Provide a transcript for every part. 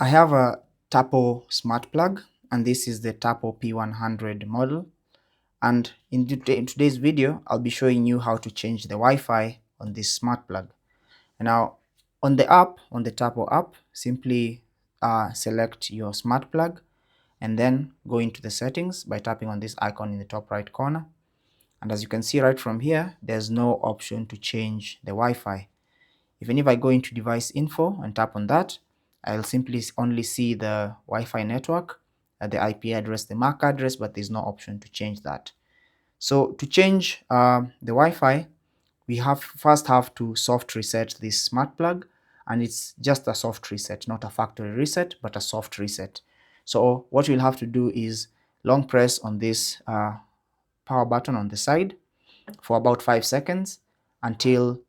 I have a Tapo Smart Plug, and this is the Tapo P100 model. And in today's video, I'll be showing you how to change the Wi-Fi on this smart plug. Now, on the app, on the Tapo app, simply select your smart plug and then go into the settings by tapping on this icon in the top right corner. And as you can see right from here, there's no option to change the Wi-Fi. Even if I go into device info and tap on that, I'll simply only see the Wi-Fi network, the IP address, the MAC address, but there's no option to change that. So to change the Wi-Fi, we first have to soft reset this smart plug, and it's just a soft reset, not a factory reset, but a soft reset. So what we'll have to do is long press on this power button on the side for about 5 seconds until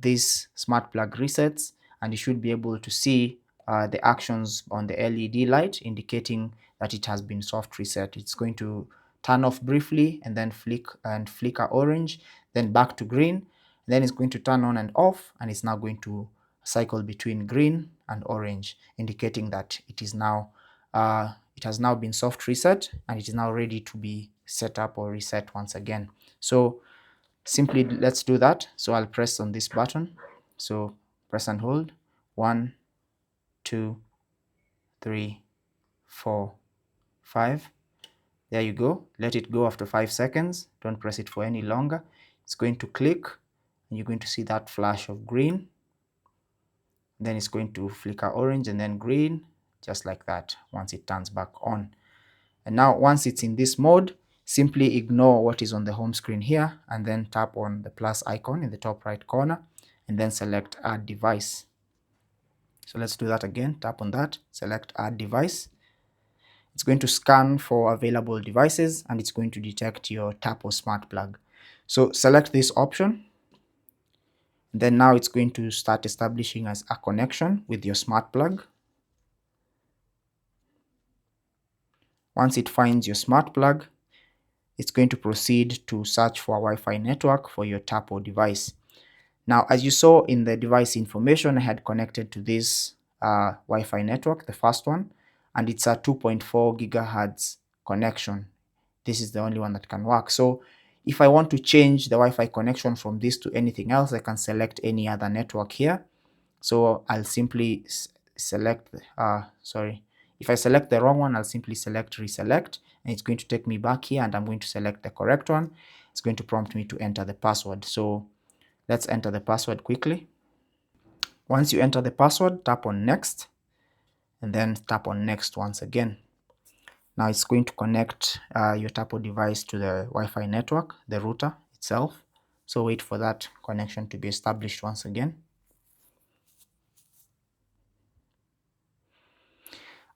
this smart plug resets, and you should be able to see the actions on the LED light indicating that it has been soft reset. It's going to turn off briefly and then flicker orange, then back to green, then it's going to turn on and off, and it's now going to cycle between green and orange, indicating that it has now been soft reset and it is now ready to be set up or reset once again. So simply let's do that. So I'll press on this button. So press and hold. 1, 2, 3, 4, 5. There you go. Let it go after 5 seconds. Don't press it for any longer. It's going to click and you're going to see that flash of green. Then it's going to flicker orange and then green, just like that, once it turns back on. And now once it's in this mode, simply ignore what is on the home screen here and then tap on the plus icon in the top right corner and then select add device. So let's do that again. Tap on that, select add device. It's going to scan for available devices and it's going to detect your Tapo Smart Plug. So select this option. Then now it's going to start establishing as a connection with your smart plug. Once it finds your smart plug, it's going to proceed to search for a Wi-Fi network for your Tapo device. Now, as you saw in the device information, I had connected to this Wi-Fi network, the first one, and it's a 2.4 gigahertz connection. This is the only one that can work. So if I want to change the Wi-Fi connection from this to anything else, I can select any other network here. So I'll simply select, if I select the wrong one, I'll simply select reselect, and it's going to take me back here, and I'm going to select the correct one. It's going to prompt me to enter the password. So let's enter the password quickly. Once you enter the password, tap on next, and then tap on next once again. Now it's going to connect your Tapo device to the Wi-Fi network, the router itself. So wait for that connection to be established once again.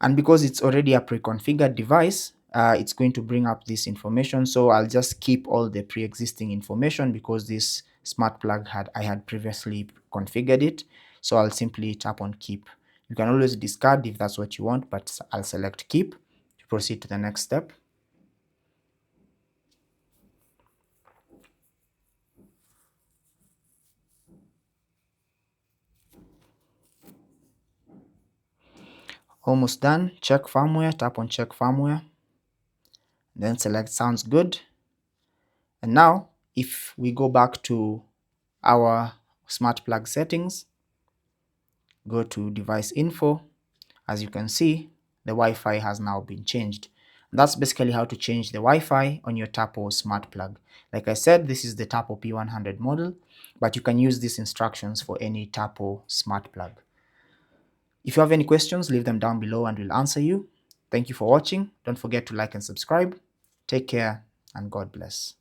And because it's already a pre-configured device, it's going to bring up this information. So I'll just keep all the pre-existing information because this smart plug I had previously configured it. So I'll simply tap on keep. You can always discard if that's what you want, but I'll select keep to proceed to the next step. Almost done. Check firmware, tap on check firmware, then select sounds good. And now if we go back to our smart plug settings, go to device info, as you can see, the Wi-Fi has now been changed. And that's basically how to change the Wi-Fi on your Tapo smart plug. Like I said, this is the Tapo P100 model, but you can use these instructions for any Tapo smart plug. If you have any questions, leave them down below and we'll answer you. Thank you for watching. Don't forget to like and subscribe. Take care and God bless.